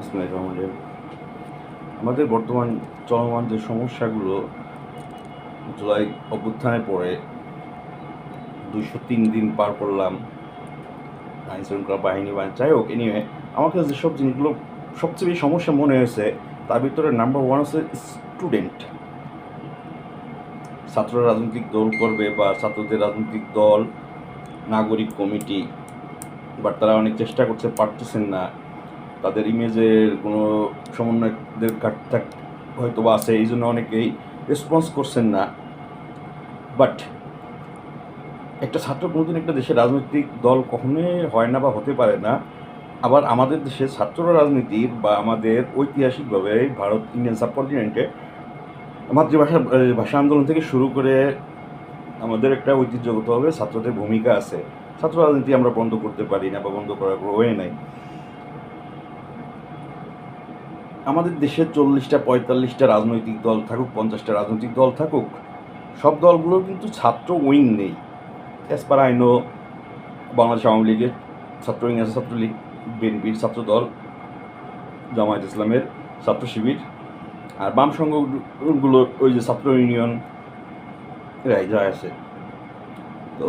বিসমিল্লাহির রহমানির রহিম। আমাদের বর্তমান চলমান যে সমস্যাগুলো, জুলাই অভ্যুত্থানের পরে 203 দিন পার করলাম, আইন শৃঙ্খলা বাহিনী বা যাই হোক, এনিওয়ে আমার কাছে যেসব জিনিসগুলো সবচেয়ে বেশি সমস্যা মনে হয়েছে, তার ভিতরে নাম্বার ওয়ান হচ্ছে স্টুডেন্ট। ছাত্ররা রাজনৈতিক দল করবে বা ছাত্রদের রাজনৈতিক দল, নাগরিক কমিটি, বাট তারা অনেক চেষ্টা করছে, পারতেছেন না। তাদের ইমেজের কোনো সমন্বয়কদের ঘাটতি হয়তো বা আছে, এই জন্য অনেকেই রেসপন্স করছেন না। বাট একটা ছাত্র কোনোদিন একটা দেশের রাজনৈতিক দল কখনোই হয় না বা হতে পারে না। আবার আমাদের দেশের ছাত্ররা রাজনীতির বা আমাদের ঐতিহাসিকভাবে ভারত ইন্ডিয়ান সাবকন্টিনেন্টে ভাষা আন্দোলন থেকে শুরু করে আমাদের একটা ঐতিহ্যগতভাবে ছাত্রদের ভূমিকা আছে। ছাত্র রাজনীতি আমরা বন্ধ করতে পারি না বা বন্ধ করার কোনো ওয়ে নাই। আমাদের দেশে 40টা 45টা রাজনৈতিক দল থাকুক, 50টা রাজনৈতিক দল থাকুক, সব দলগুলোর কিন্তু ছাত্র উইং নেই। As per I know, Bangladesh Awami লীগের ছাত্র উইং আছে, ছাত্রলীগ, বিএনপির ছাত্র দল, জামায়াত ইসলামের ছাত্র শিবির, আর বাম সংগঠনগুলোর ওই যে ছাত্র ইউনিয়ন, এরাই যা আছে। তো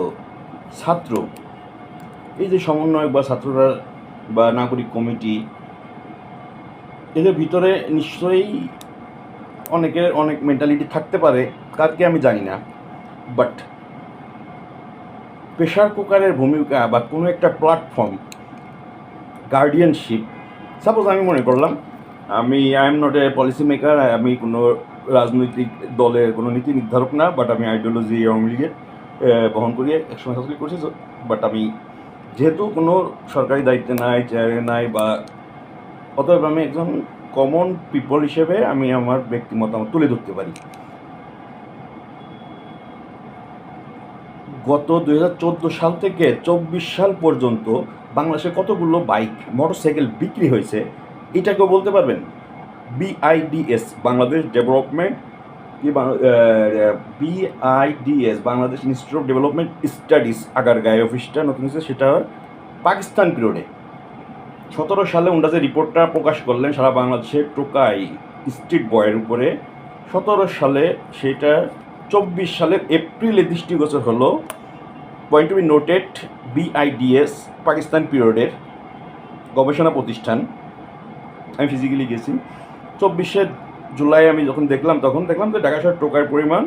ছাত্র, এই যে সমন্বয়ক বা ছাত্ররা বা নাগরিক কমিটি, এদের ভিতরে নিশ্চয়ই অনেকের অনেক মেন্টালিটি থাকতে পারে, কারকে আমি জানি না। বাট প্রেশার কুকারের ভূমিকা বা কোনো একটা প্ল্যাটফর্ম, গার্ডিয়ানশিপ, সাপোজ আমি মনে করলাম I am not a policy maker, আমি কোনো রাজনৈতিক দলের কোনো নীতি নির্ধারক না, বাট আমি আইডিওলজি আওয়ামী লীগের বহন করি, একসময় চাকরি করছি। বাট আমি যেহেতু কোনো সরকারি দায়িত্বে নাই, চেয়ারে নাই, বা অতএব আমি একজন কমন পিপল হিসেবে আমি আমার ব্যক্তি মতামত তুলে ধরতে পারি। গত 2014 সাল থেকে 24 সাল পর্যন্ত বাংলাদেশে কতগুলো বাইক, মোটরসাইকেল বিক্রি হয়েছে, এটাকেও বলতে পারবেন? BIDS, Bangladesh development, BIDS, Bangladesh institute of development studies, Agargaon অফিসটা নতুন হয়েছে, সেটা পাকিস্তান পিরিয়ডে 17 সালে ওনারা যে রিপোর্টটা প্রকাশ করলেন সারা বাংলাদেশের টোকাই স্ট্রিট বয়ের উপরে, 17 সালে সেটা 24 সালের এপ্রিলে দৃষ্টিগোচর হলো। Point to be noted, BIDS Pakistan পিরিয়ডের গবেষণা প্রতিষ্ঠান। আমি ফিজিক্যালি গেছি। 24শে জুলাই আমি যখন দেখলাম, তখন দেখলাম যে ঢাকা শহরের টোকার পরিমাণ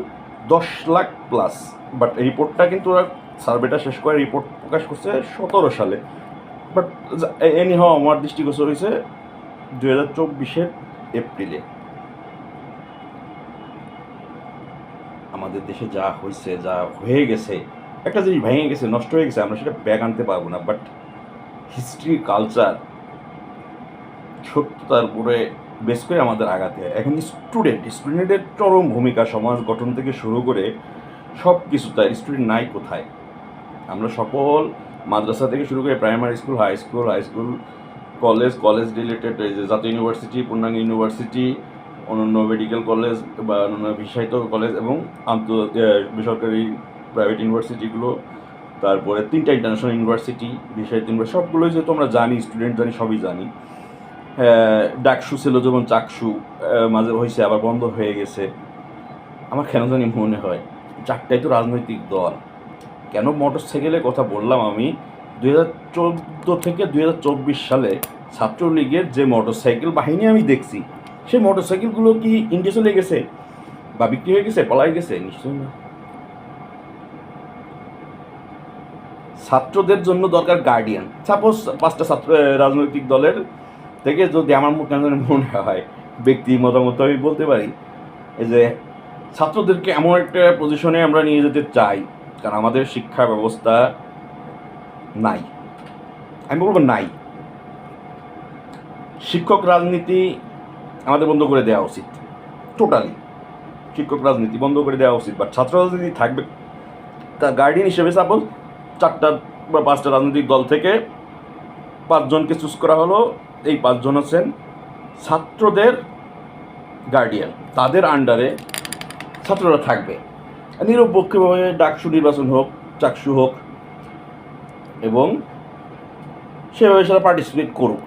10 লাখ প্লাস। বাট রিপোর্টটা কিন্তু ওরা সার্ভেটা শেষ করে রিপোর্ট প্রকাশ করছে 17 সালে। বাট এনি হাও আমার দৃষ্টিগোচর হয়েছে 2024-এর এপ্রিলে। আমাদের দেশে যা হয়েছে, যা হয়ে গেছে, একটা জিনিস ভেঙে গেছে, নষ্ট হয়ে গেছে, আমরা সেটা ব্যাক আনতে পারবো না। বাট হিস্ট্রি, কালচার, সত্যতার উপরে বেশ করে আমাদের আগাতে হয়। এখন স্টুডেন্টের চরম ভূমিকা সমাজ গঠন থেকে শুরু করে সব কিছু। তাই স্টুডেন্ট নাই কোথায়? আমরা সকল মাদ্রাসা থেকে শুরু করে primary school, high school, college related, এই যে জাতীয় ইউনিভার্সিটি, পূর্ণাঙ্গ ইউনিভার্সিটি, অন্যান্য মেডিকেল কলেজ বা অন্যান্য বিষায়িত কলেজ এবং বেসরকারি প্রাইভেট ইউনিভার্সিটিগুলো, তারপরে 3টা ইন্টারন্যাশনাল ইউনিভার্সিটি, বিষায়িত ইউনিভার্সিটি, সবগুলোই যেহেতু আমরা জানি, স্টুডেন্ট জানি, সবই জানি। ডাকসু ছিল, যেমন চাকসু মাঝে হয়েছে, আবার বন্ধ হয়ে গেছে। আমার কেন জানি মনে হয় 4টাই তো রাজনৈতিক দল। কেন মোটরসাইকেলের কথা বললাম আমি? 2014 থেকে 2024 সালে ছাত্রলীগের যে মোটরসাইকেল বাহিনী আমি দেখছি, সেই মোটরসাইকেলগুলো কি ইন্ডিয়া চলে গেছে বা বিক্রি হয়ে গেছে, পালাই গেছে? নিশ্চয়ই না। ছাত্রদের জন্য দরকার গার্ডিয়ান। সাপোজ 5টা ছাত্র রাজনৈতিক দলের থেকে যদি আমার কেন মনে হয়, ব্যক্তি মতামত আমি বলতে পারি, এই যে ছাত্রদেরকে এমন একটা পজিশনে আমরা নিয়ে যেতে চাই, কারণ আমাদের শিক্ষা ব্যবস্থা নাই, আমি বলবো নাই। শিক্ষক রাজনীতি আমাদের বন্ধ করে দেওয়া উচিত, টোটালি শিক্ষক রাজনীতি বন্ধ করে দেওয়া উচিত। বাট ছাত্র রাজনীতি থাকবে, তার গার্ডিয়ান হিসেবে সাপোজ 4টা বা 5টা রাজনৈতিক দল থেকে 5 জনকে চুজ করা হলো। এই 5 জন হচ্ছেন ছাত্রদের গার্ডিয়ান, তাদের আন্ডারে ছাত্ররা থাকবে। নিরপেক্ষভাবে ডাকসু নির্বাচন হোক, চাকসু হোক, এবং সেভাবে সেটা পার্টিসিপেট করুক।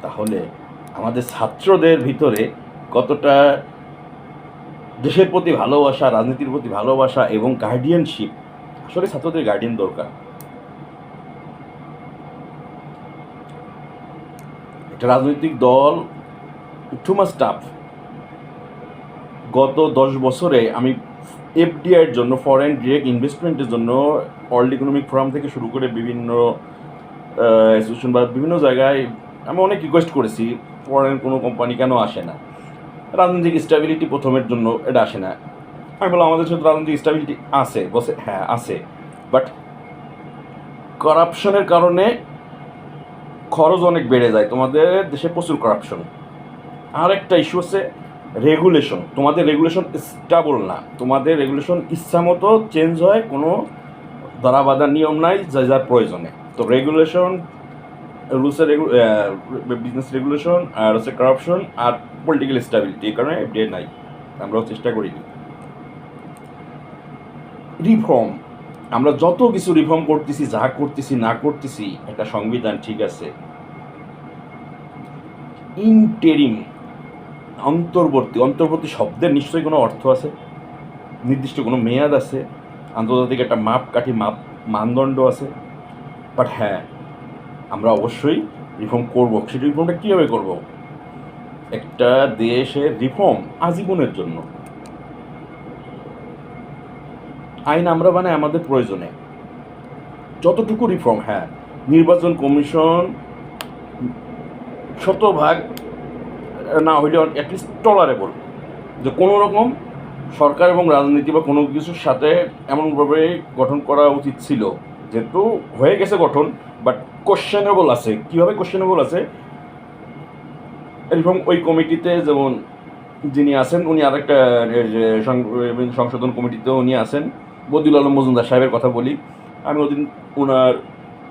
তাহলে আমাদের ছাত্রদের ভিতরে কতটা দেশের প্রতি ভালোবাসা, রাজনীতির প্রতি ভালোবাসা এবং গার্ডিয়ানশিপ। আসলে ছাত্রদের গার্ডিয়ান দরকার। একটা রাজনৈতিক দল টু মাচ টাফ। গত 10 বছরে আমি এফডিআইয়ের জন্য, ফরেন ডিরেক্ট ইনভেস্টমেন্টের জন্য, ওয়ার্ল্ড ইকোনমিক ফোরাম থেকে শুরু করে বিভিন্ন অ্যাসোসিয়েশন বা বিভিন্ন জায়গায় আমি অনেক রিকোয়েস্ট করেছি ফরেন কোনো কোম্পানি কেন আসে না। রাজনৈতিক স্টেবিলিটি প্রথমের জন্য এটা আসে না। আমি বললাম আমাদের সাথে রাজনৈতিক স্টেবিলিটি আছে, বসে হ্যাঁ আছে, বাট করাপশনের কারণে খরচ অনেক বেড়ে যায়। তোমাদের দেশে প্রচুর করাপশন। আর একটা ইস্যু হচ্ছে রেগুলেশন। তোমাদের রেগুলেশন স্টেবল না, তোমাদের রেগুলেশন ইচ্ছা মতো চেঞ্জ হয়, কোনো ধরাবাঁধা নিয়ম নাই যার প্রয়োজনে। তো রেগুলেশন, রুলসের বিজনেস রেগুলেশন, আর হচ্ছে করাপশন, আর পলিটিক্যাল স্টেবিলিটি, এই কারণে এফডিআই নাই। আমরাও চেষ্টা করিনি। রিফর্ম, আমরা যত কিছু রিফর্ম করতেছি, যা করতেছি না করতেছি, একটা সংবিধান ঠিক আছে, ইন্টেরিম, অন্তর্বর্তী শব্দের নিশ্চয়ই কোনো অর্থ আছে, নির্দিষ্ট কোনো মেয়াদ আছে, আন্তর্জাতিক একটা মাপকাঠি মানদণ্ড আছে। বাট হ্যাঁ, আমরা অবশ্যই রিফর্ম করব। সেটা রিফর্মটা কীভাবে করব? একটা দেশের রিফর্ম আজীবনের জন্য। আইন আমরা বানাই আমাদের প্রয়োজনে। যতটুকু রিফর্ম, হ্যাঁ, নির্বাচন কমিশন শতভাগ না হইলেও অ্যাটলিস্ট টলারেবল, যে কোনো রকম সরকার এবং রাজনীতি বা কোনো কিছুর সাথে এমনভাবে গঠন করা উচিত ছিল, যেহেতু হয়ে গেছে গঠন, বাট কোশ্চেনেবল আছে। কীভাবে কোশ্চেনেবল আছে? রিফর্ম ওই কমিটিতে যেমন যিনি আছেন, উনি আরেকটা সংশোধন কমিটিতেও উনি আছেন, বদিউল আলম মজুমদার সাহেবের কথা বলি। আমি ওদিন ওনার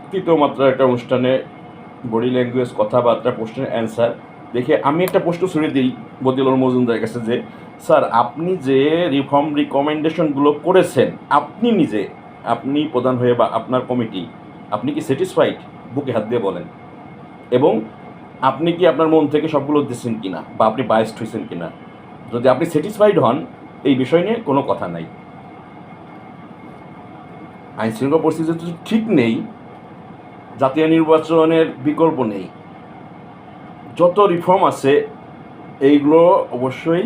তৃতীয় মাত্রার একটা অনুষ্ঠানে বডি ল্যাঙ্গুয়েজ, কথাবার্তা, প্রশ্নের অ্যান্সার দেখে আমি একটা প্রশ্ন ছুড়ে দিই বদিউল আলম মজুমদারের কাছে যে, স্যার আপনি যে রিফর্ম রিকমেন্ডেশনগুলো করেছেন, আপনি নিজে, আপনি প্রধান হয়ে বা আপনার কমিটি, আপনি কি স্যাটিসফাইড? বুকে হাত দিয়ে বলেন। এবং আপনি কি আপনার মন থেকে সবগুলো দিচ্ছেন কিনা, বা আপনি বায়াসড হয়েছেন কিনা? যদি আপনি স্যাটিসফাইড হন, এই বিষয় নিয়ে কোনো কথা নাই। আইন শৃঙ্খলা পরিস্থিতি যদি ঠিক নেই, জাতীয় নির্বাচনের বিকল্প নেই। যত রিফর্ম আছে এইগুলো অবশ্যই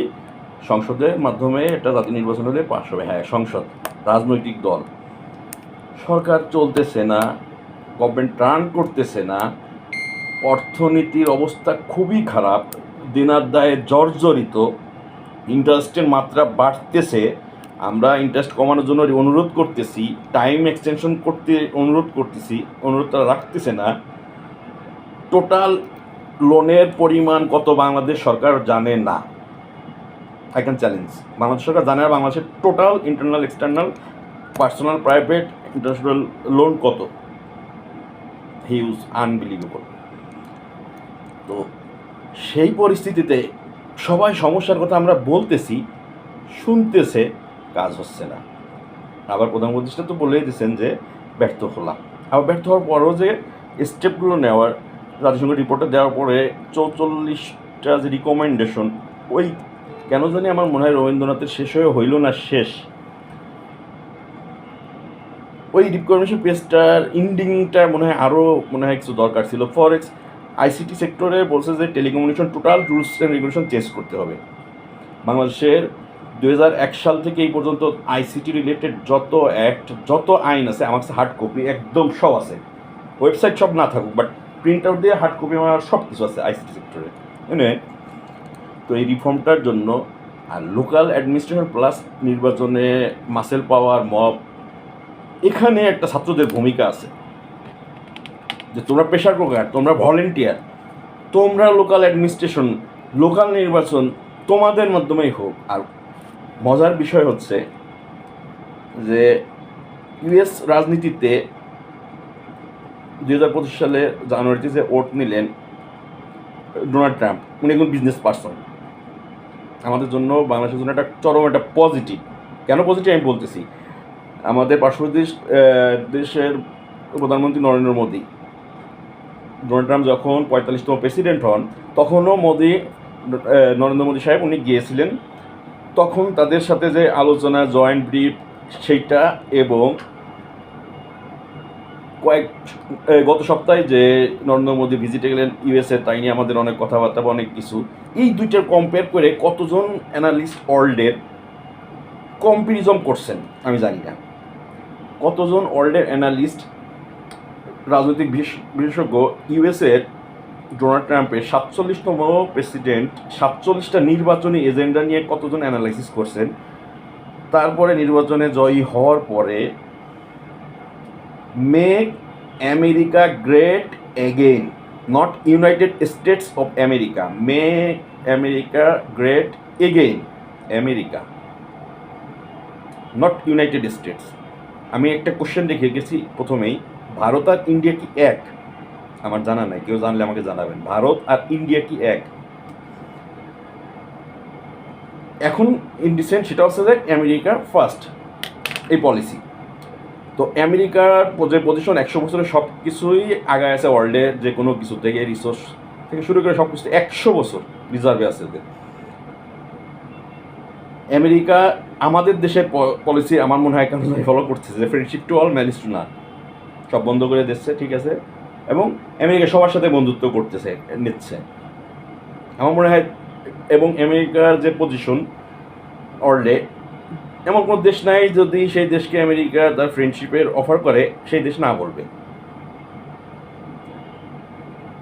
সংসদের মাধ্যমে একটা জাতীয় নির্বাচন হলে পাশ হবে। হ্যাঁ, সংসদ, রাজনৈতিক দল, সরকার চলতেছে না, গভর্নমেন্ট রান করতেছে না, অর্থনীতির অবস্থা খুবই খারাপ, দিনাদায়ে জর্জরিত, ইন্টারেস্টের মাত্রা বাড়তেছে। আমরা ইন্টারেস্ট কমানোর জন্য অনুরোধ করতেছি, টাইম এক্সটেনশন করতে অনুরোধ করতেছি, অনুরোধ তারা রাখতেছে না। টোটাল লোনের পরিমাণ কত বাংলাদেশ সরকার জানে না। আই ক্যান চ্যালেঞ্জ, বাংলাদেশ সরকার জানে না বাংলাদেশের total internal, external, personal, private, international loan কত। Huge, unbelievable. তো সেই পরিস্থিতিতে সবাই সমস্যার কথা আমরা বলতেছি, শুনতেছে, কাজ হচ্ছে না। আবার প্রধানমন্ত্রী তো বলেই দিয়েছেন যে ব্যর্থ হলাম। আবার ব্যর্থ হওয়ার পরেও যে স্টেপগুলো নেওয়ার, জাতিসংঘ রিপোর্টে দেওয়ার পরে 44টা যে রিকমেন্ডেশন, ওই কেন জানি আমার মনে হয় রবীন্দ্রনাথের শেষ হয়ে হইল না শেষ। ওই রিকমেন্ডেশন পেজটার ইন্ডিংটা মনে হয় আরও কিছু দরকার ছিল। ফরেক্স আইসিটি সেক্টরে বলছে যে telecommunication total rules and regulation change করতে হবে। বাংলাদেশের 2001 সাল থেকে এই পর্যন্ত আইসিটি রিলেটেড যত অ্যাক্ট, যত আইন আছে, আমার কাছে হার্ড কপি একদম সব আছে। ওয়েবসাইট সব না থাকুক, বাট প্রিন্ট আউট দিয়ে হার্ড কপি আমার সব কিছু আছে আইসিটি সেক্টরে। তো এই রিফর্মটার জন্য আর লোকাল অ্যাডমিনিস্ট্রেশন প্লাস নির্বাচনে মাসেল পাওয়ার, মব, এখানে একটা ছাত্রদের ভূমিকা আছে যে তোমরা প্রেশার কুকার, তোমরা ভলেন্টিয়ার, তোমরা লোকাল অ্যাডমিনিস্ট্রেশন, লোকাল নির্বাচন তোমাদের মাধ্যমেই হোক। আর মজার বিষয় হচ্ছে যে ইউএস রাজনীতিতে 2025 সালে জানুয়ারিতে যে ভোট নিলেন ডোনাল্ড ট্রাম্প, উনি একজন বিজনেস পার্সন। আমাদের জন্য, বাংলাদেশের জন্য একটা চরম একটা পজিটিভ। কেন পজিটিভ আমি বলতেছি, আমাদের পার্শ্ববর্তী দেশের প্রধানমন্ত্রী নরেন্দ্র মোদী ডোনাল্ড ট্রাম্প যখন 45তম প্রেসিডেন্ট হন, তখনও নরেন্দ্র মোদী সাহেব উনি গিয়েছিলেন। তখন তাদের সাথে যে আলোচনা, জয়েন্ট ব্রিফ সেইটা, এবং গত সপ্তাহে যে নরেন্দ্র মোদী ভিজিটে গেলেন ইউএসএ, তাই নিয়ে আমাদের অনেক কথাবার্তা বা অনেক কিছু, এই দুইটার কম্পেয়ার করে কতজন অ্যানালিস্ট ওয়ার্ল্ডের কম্পারিজম করছেন আমি জানি না। কতজন ওয়ার্ল্ডের অ্যানালিস্ট, রাজনৈতিক বিশেষজ্ঞ ইউএসএর ডোনাল্ড ট্রাম্পের 47তম প্রেসিডেন্ট, 47টা নির্বাচনী এজেন্ডা নিয়ে কতজন অ্যানালাইসিস করছেন। তারপরে নির্বাচনে জয়ী হওয়ার পরে make America great again, not United states of America, make America great again America, not United states. আমি একটা কোশ্চেন রেখে গেছি প্রথমেই, ভারত আর ইন্ডিয়া কি এক? আমার জানা নাই, কেউ জানলে আমাকে জানাবেন। ভারত আর ইন্ডিয়া কি এক? এখন ইনডিসেন্ট সেটা হচ্ছে যে আমেরিকা ফার্স্ট এই পলিসি। তো আমেরিকার যে পজিশন 100 বছরের সব কিছুই আগায় আছে ওয়ার্ল্ডে, যে কোনো কিছু থেকে, রিসোর্স থেকে শুরু করে সব কিছু 100 বছর রিজার্ভে আছে। আমেরিকা আমাদের দেশের পলিসি আমার মনে হয় কেন ফলো করতেছে, যে friendship to all malice two নান, সব বন্ধ করে দিচ্ছে, ঠিক আছে। এবং আমেরিকা সবার সাথে বন্ধুত্ব নিচ্ছে আমার মনে হয়। এবং আমেরিকার যে পজিশন ওয়ার্ল্ডে, এমন কোনো দেশ নাই যদি সেই দেশকে আমেরিকা তার ফ্রেন্ডশিপের অফার করে সেই দেশ না বলবে।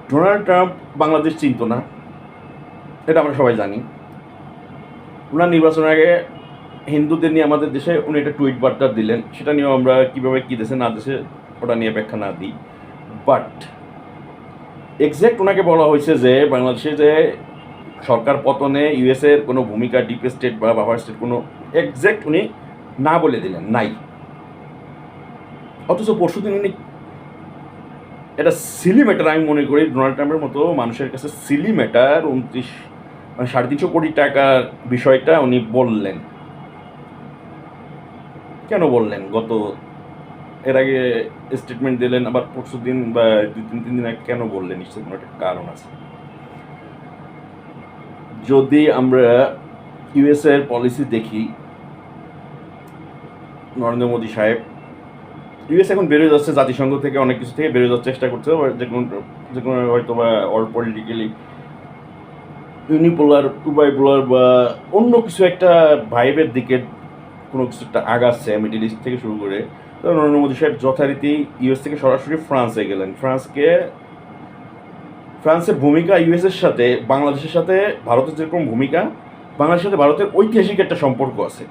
ডোনাল্ড ট্রাম্প বাংলাদেশ চিনত না, এটা আমরা সবাই জানি। ওনার নির্বাচনের আগে হিন্দুদের নিয়ে আমাদের দেশে উনি একটা টুইট বার্তা দিলেন, সেটা নিয়েও আমরা কীভাবে কী দেশে না দেশে ওটা নিয়ে ব্যাখ্যা না দিই। বাট এক্স্যাক্ট ওনাকে বলা হয়েছে যে বাংলাদেশে যে সরকার পতনে ইউএসএর কোনো ভূমিকা, ডিপ স্টেট বা বাফার স্টেট, কোনো এক্স্যাক্ট উনি না বলে দিলেন, নাই। অথচ পরশুদিন উনি এটা সিলি ম্যাটার, আমি মনে করি ডোনাল্ড ট্রাম্পের মতো মানুষের কাছে সিলি ম্যাটার, 350 কোটি টাকার বিষয়টা উনি বললেন। কেন বললেন? এর আগে স্টেটমেন্ট দিলেন, আবার পরশুদিন বা 2-3 দিন আগে কেন বললেন? নিশ্চয়ই কোনো একটা কারণ আছে। যদি আমরা ইউএসএর পলিসি দেখি, নরেন্দ্র মোদী সাহেব, ইউএস এখন বেরোয় যাচ্ছে জাতিসংঘ থেকে, অনেক কিছু থেকে বেরোয় যাওয়ার চেষ্টা করছে, যে কোনো হয়তো বা অল পলিটিক্যালি ইউনিপোলার, টুবাইপোলার বা অন্য কিছু একটা ভাইবের দিকে কোনো কিছু একটা আগাচ্ছে, মিডল ইস্ট থেকে শুরু করে। তো নরেন্দ্র মোদী সাহেব যথারীতি ইউএস থেকে সরাসরি ফ্রান্সে গেলেন। ফ্রান্সের ভূমিকা ইউএসের সাথে, বাংলাদেশের সাথে ভারতের যেরকম ভূমিকা, বাংলাদেশের সাথে ভারতের ঐতিহাসিক একটা সম্পর্ক আছে,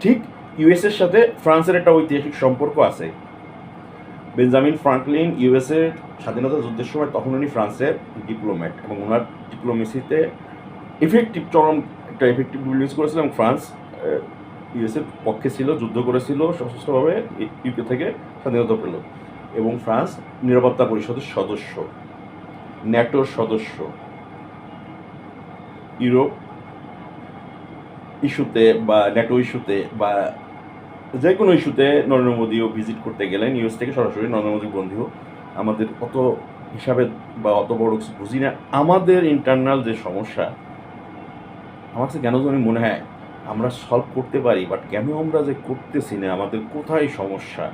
ঠিক ইউএসের সাথে ফ্রান্সের একটা ঐতিহাসিক সম্পর্ক আছে। বেঞ্জামিন ফ্রাঙ্কলিন ইউএসের স্বাধীনতা যুদ্ধের সময় তখন উনি ফ্রান্সের ডিপ্লোম্যাট, এবং ওনার ডিপ্লোমেসিতে চরম একটা এফেক্টিভ ইউজ করেছিল, এবং ফ্রান্স ইউএসের পক্ষে ছিল, যুদ্ধ করেছিল সশস্ত্রভাবে, ইউকে থেকে স্বাধীনতা পেল। এবং ফ্রান্স নিরাপত্তা পরিষদের সদস্য, ন্যাটোর সদস্য। ইউরোপ ইস্যুতে বা ন্যাটো ইস্যুতে বা যে কোনো ইস্যুতে নরেন্দ্র মোদীও ভিজিট করতে গেলেন ইউএস থেকে সরাসরি। নরেন্দ্র মোদী বন্ধু আমাদের অত হিসাবে বা অত বড় কিছু বুঝি না। আমাদের ইন্টারনাল যে সমস্যা, আমার কাছে কেন জানি মনে হয় আমরা সলভ করতে পারি, বাট কেন আমরা যে করতেছি না, আমাদের কোথায় সমস্যা?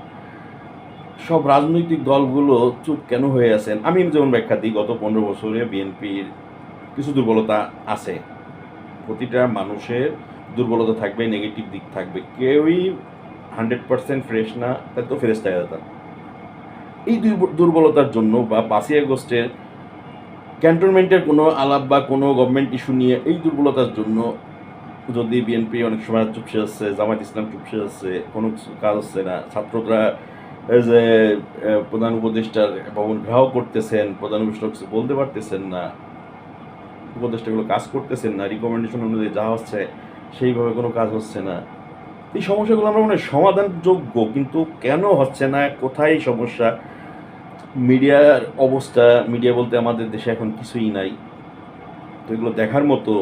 সব রাজনৈতিক দলগুলো চুপ কেন হয়ে আছেন? আমি যেমন ব্যাখ্যা দিই, গত 15 বছরে বিএনপির কিছু দুর্বলতা আছে। প্রতিটা মানুষের দুর্বলতা থাকবে, নেগেটিভ দিক থাকবে, কেউই 100% ফ্রেশ না, তাই তো ফ্রেশ থাকা যেতাম। এই দুর্বলতার জন্য বা 5ই আগস্টের ক্যান্টনমেন্টের কোনো আলাপ বা কোনো গভর্নমেন্ট ইস্যু নিয়ে এই দুর্বলতার জন্য যদি বিএনপি অনেক সময় চুপসে যাচ্ছে, জামায়াত ইসলাম চুপসে যাচ্ছে, কোনো কিছু কাজ হচ্ছে না, ছাত্ররা যে প্রধান উপদেষ্টার ভবন ঘেরাও করতেছেন, প্রধান উপদেষ্টা কিছু বলতে পারতেছেন না, উপদেষ্টাগুলো কাজ করতেছেন না, রিকমেন্ডেশন অনুযায়ী যা হচ্ছে সেইভাবে কোনো কাজ হচ্ছে না। এই সমস্যাগুলো আমরা মনে হয় সমাধানযোগ্য, কিন্তু কেন হচ্ছে না? কোথায় সমস্যা? মিডিয়ার অবস্থা, মিডিয়া বলতে আমাদের দেশে এখন কিছুই নাই। তো এগুলো দেখার মতো,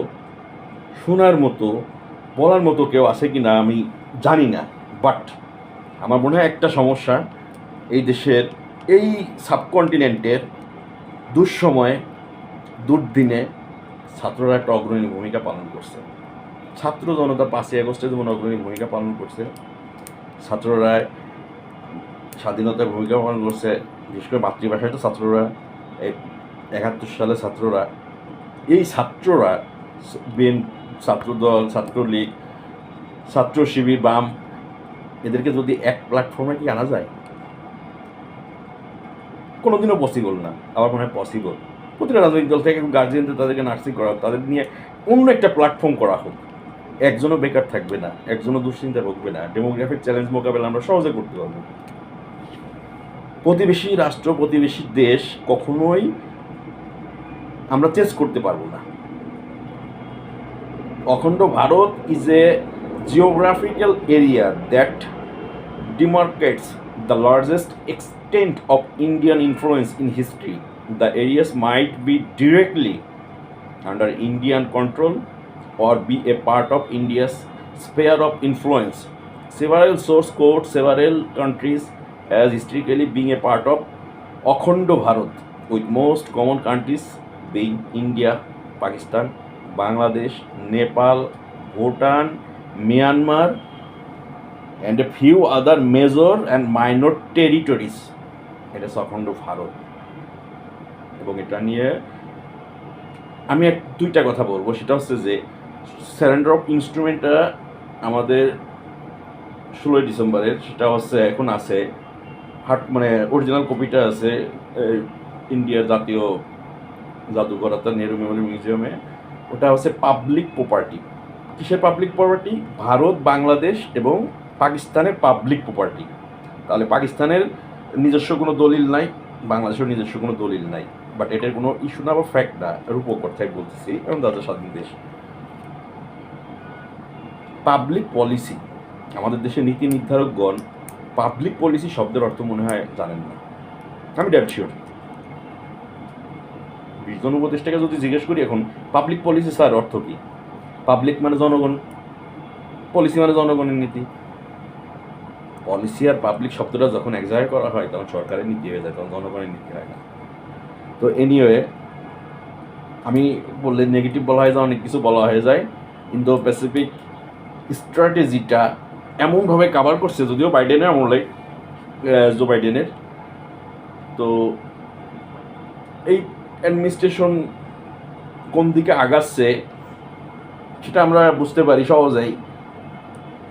শোনার মতো, বলার মতো কেউ আছে কি না আমি জানি না। বাট আমার মনে হয় একটা সমস্যা এই দেশের, এই সাবকন্টিনেন্টের দুঃসময়ে দুর্দিনে ছাত্ররা একটা অগ্রণী ভূমিকা পালন করছে। ছাত্র জনতা ৫ই আগস্টে যেমন অগ্রণী ভূমিকা পালন করছে, ছাত্ররা স্বাধীনতার ভূমিকা পালন করছে, বিশেষ করে মাতৃভাষায় তো ছাত্ররা ৭১ সালে ছাত্ররা, এই ছাত্ররা ছাত্রদল, ছাত্রলীগ, ছাত্র শিবির, বাম, এদেরকে যদি এক প্ল্যাটফর্মে কি আনা যায়? কোনোদিনও পসিবল না। আমার মনে হয় পসিবল। প্রতিটা রাজনৈতিক দল থেকে গার্জিয়ানদের তাদেরকে নার্সিং করা হোক, তাদের নিয়ে অন্য একটা প্ল্যাটফর্ম করা হোক। একজনও বেকার থাকবে না, একজনও দুশ্চিন্তা ভুগবে না। ডেমোগ্রাফিক চ্যালেঞ্জ মোকাবেলা আমরা সহজে করতে পারবো। প্রতিবেশী রাষ্ট্র, প্রতিবেশী দেশ কখনোই আমরা চেঞ্জ করতে পারবো না। অখণ্ড Bharat is a geographical area that demarcates the largest extent of Indian influence in history. The areas might be directly under Indian control or be a part of India's sphere of influence. Several source quote several countries as historically being a part of Akhondo Bharat, with most common countries being India, Pakistan, Bangladesh, Nepal, Bhutan, Myanmar, and a few other major and minor territories. এটা অখণ্ড ভারত। এবং এটা নিয়ে আমি দুইটা কথা বলবো। সেটা হচ্ছে যে সারেন্ডার অফ ইনস্ট্রুমেন্টটা আমাদের 16ই ডিসেম্বরের, সেটা হচ্ছে এখন আছে মানে অরিজিনাল কপিটা আছে ইন্ডিয়ার জাতীয় জাদুঘর অর্থাৎ নেহরু মেমোরিয়াল মিউজিয়ামে। ওটা হচ্ছে পাবলিক প্রপার্টি। কিসের পাবলিক প্রপার্টি? ভারত, বাংলাদেশ এবং পাকিস্তানের পাবলিক প্রপার্টি। তাহলে পাকিস্তানের নিজস্ব কোনো দলিল নাই, বাংলাদেশের নিজস্ব কোনো দলিল নাই। বাট এটার কোনো ইস্যু না বা ফ্যাক্ট না, রূপকথায় বলতেছি, কারণ তাদের স্বাধীন দেশ। পাবলিক পলিসি, আমাদের দেশের নীতি নির্ধারকগণ পাবলিক পলিসি শব্দের অর্থ মনে হয় জানেন না। আমি ড্যাট শিওর। 20 জন উপদেষ্টাকে যদি জিজ্ঞেস করি এখন পাবলিক পলিসি স্যার অর্থ কী, পাবলিক মানে জনগণ, পলিসি মানে জনগণের নীতি। পলিসি আর পাবলিক শব্দটা যখন এক জায়গায় করা হয় তখন সরকারের নীতি হয়ে যায়, তখন জনগণের নীতি হয় না। তো এনিওয়ে, আমি বললে নেগেটিভ বলা হয়ে যায়, অনেক কিছু বলা হয়ে যায়, ইন্দো প্যাসিফিক স্ট্র্যাটেজিটা এমনভাবে কাভার করছে, যদিও বাইডেনের আমলে, জো বাইডেনের। তো এই অ্যাডমিনিস্ট্রেশন কোন দিকে আগাচ্ছে সেটা আমরা বুঝতে পারি সহজেই।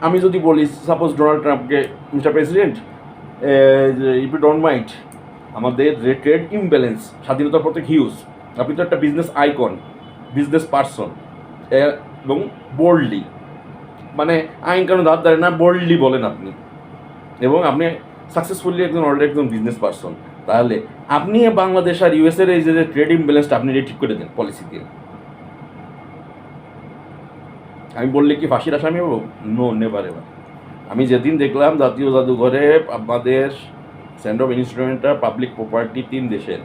আমি যদি বলি সাপোজ ডোনাল্ড ট্রাম্পকে, mister president, if you don't mind, আমাদের ট্রেড ইমব্যালেন্স স্বাধীনতার পর থেকে হিউজ, আপনি তো একটা বিজনেস আইকন, বিজনেস পার্সন, এবং বোল্ডলি, মানে আইন কানুন ধার ধারে না, বোল্ডলি বলেন আপনি, এবং আপনি সাকসেসফুলি অলরেডি একজন বিজনেস পার্সন। তাহলে আপনি বাংলাদেশ আর ইউএসের এই যে ট্রেড ইমব্যালেন্সটা আপনি ঠিক করে দেন পলিসি দিয়ে। আমি বললে কি ফাঁসির আসামি হবো? No, never ever. আমি যেদিন দেখলাম জাতীয় জাদুঘরে আমাদের সেন্টার অফ ইনস্ট্রুমেন্টটা পাবলিক প্রপার্টি 3 দেশের,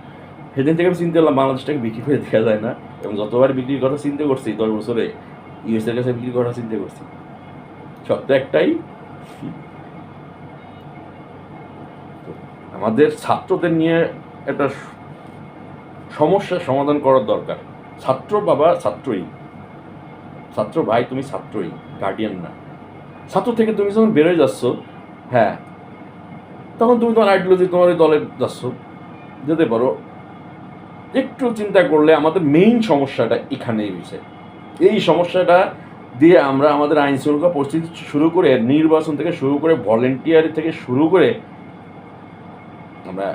সেদিন থেকে আমি চিন্তা করলাম বাংলাদেশটাকে বিক্রি করে দেখা যায় না। এবং যতবার বিক্রির কথা চিন্তা করছি 10 বছরে, ইউএসের কাছে বিক্রি করার চিন্তা করছি। সত্য একটাই, আমাদের ছাত্রদের নিয়ে একটা সমস্যার সমাধান করার দরকার। ছাত্র বাবা ছাত্রই, ছাত্র ভাই তুমি ছাত্রই, গার্ডিয়ান না। ছাত্র থেকে তুমি যখন বেরোয় যাচ্ছ, হ্যাঁ, তখন তুমি তোমার আইডিওলজি, তোমার ওই দলে যাচ্ছ, যেতে পারো। একটু চিন্তা করলে আমাদের মেইন সমস্যাটা এখানেই রয়েছে। এই সমস্যাটা দিয়ে আমরা আমাদের আইন শৃঙ্খলা পরিস্থিতি শুরু করে, নির্বাচন থেকে শুরু করে, ভলেন্টিয়ার থেকে শুরু করে, আমরা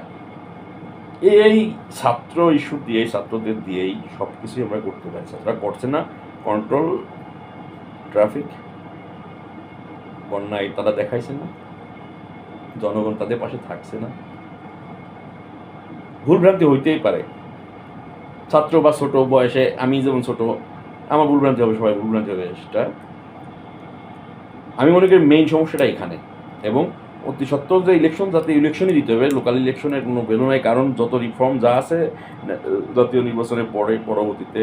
এই ছাত্র ইস্যু দিয়ে, ছাত্রদের দিয়েই সব কিছুই আমরা করতে পারি। ছাত্ররা করছে না কন্ট্রোল, ট্রাফিক, বন্যায় তারা দেখাইছে না, জনগণ তাদের পাশে থাকছে না। ভুলভ্রান্তি হইতেই পারে, ছাত্র বা ছোট বয়সে, আমি যেমন ছোট, আমার ভুলভ্রান্তি হবে, সবাই ভুলভ্রান্তি হবে। সেটা আমি মনে করি মেইন সমস্যাটা এখানে। এবং অতি সত্ত্বেও যে ইলেকশন, যাতে ইলেকশনই দিতে হবে, লোকাল ইলেকশনের কোনো ভ্যালু নাই। কারণ যত রিফর্ম যা আছে জাতীয় নির্বাচনের পরবর্তীতে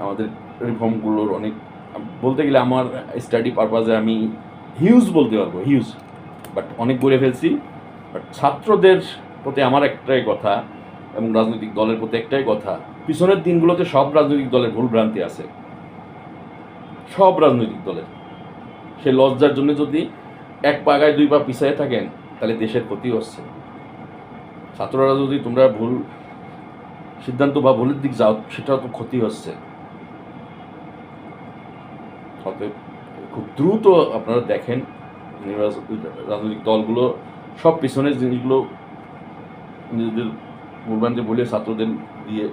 আমাদের রিফর্মগুলোর অনেক, বলতে গেলে আমার স্টাডি পারপাজে আমি হিউজ বলতে পারবো, হিউজ, বাট অনেক বলে ফেলছি। বাট ছাত্রদের প্রতি আমার একটাই কথা, এবং রাজনৈতিক দলের প্রতি একটাই কথা, পিছনের দিনগুলোতে সব রাজনৈতিক দলের ভুল ভ্রান্তি আছে, সব রাজনৈতিক দলের। সেই লজ্জার জন্য যদি এক পাগায় দুই পা পিছিয়ে থাকেন তাহলে দেশের ক্ষতি হচ্ছে। ছাত্ররা যদি তোমরা ভুল সিদ্ধান্ত বা ভুলের দিক যাও সেটাও তো ক্ষতি হচ্ছে। অতএব খুব দ্রুত আপনারা দেখেন রাজনৈতিক দলগুলো সব পিছনের জিনিসগুলো নিজেদের ভুলভ্রান্তি বলে ছাত্রদের দিয়ে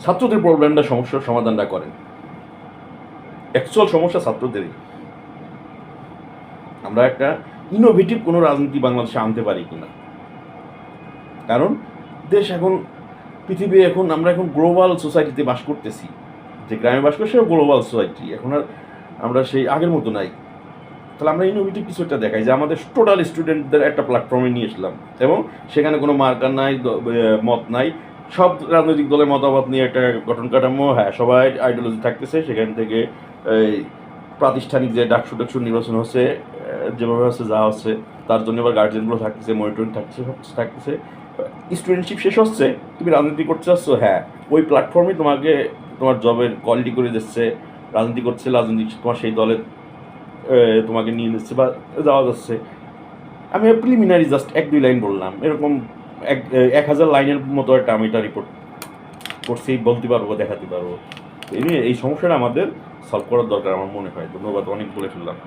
ছাত্রদের প্রবলেমটা সমস্যার সমাধানটা করেন। অ্যাকচুয়াল সমস্যা ছাত্রদেরই। আমরা একটা ইনোভেটিভ কোনো রাজনীতি বাংলাদেশে আনতে পারি কিনা, কারণ দেশ এখন পৃথিবী এখন আমরা এখন গ্লোবাল সোসাইটিতে বাস করতেছি। যে গ্রামে বাস করে সেও গ্লোবাল সোসাইটি, এখন আর আমরা সেই আগের মতো নাই। তাহলে আমরা ইনোভেটিভ কিছু একটা দেখাই যে আমাদের টোটাল স্টুডেন্টদের একটা প্ল্যাটফর্মে নিয়ে আসলাম এবং সেখানে কোনো মার্কার নাই, মত নাই, সব রাজনৈতিক দলের মতামত নিয়ে একটা গঠন কাঠামো, হ্যাঁ সবাই আইডিওলজি থাকতেছে। সেখান থেকে এই প্রাতিষ্ঠানিক যে ডাকসু নির্বাচন হচ্ছে, যেভাবে হচ্ছে যা হচ্ছে তার জন্য এবার গার্জিয়ানগুলো থাকতেছে, মনিটরিং থাকছে, সব কিছু থাকতেছে। স্টুডেন্টশিপ শেষ হচ্ছে, তুমি রাজনীতি করতে চাচ্ছ, হ্যাঁ ওই প্ল্যাটফর্মে তোমাকে তোমার জবের কোয়ালিটি করে দিচ্ছে, রাজনীতি করছে, রাজনীতি তোমার সেই দলের তোমাকে নিয়ে নিচ্ছে বা যাওয়া যাচ্ছে। আমি প্রিলিমিনারি জাস্ট 1-2 লাইন বললাম, এরকম 1000 লাইনের মতো একটা আমি এটা রিপোর্ট করছি, বলতে পারবো, দেখাতে পারবো। এই সমস্যাটা আমাদের সলভ করার দরকার আমার মনে হয়। ধন্যবাদ, অনেক বলে ফেললাম।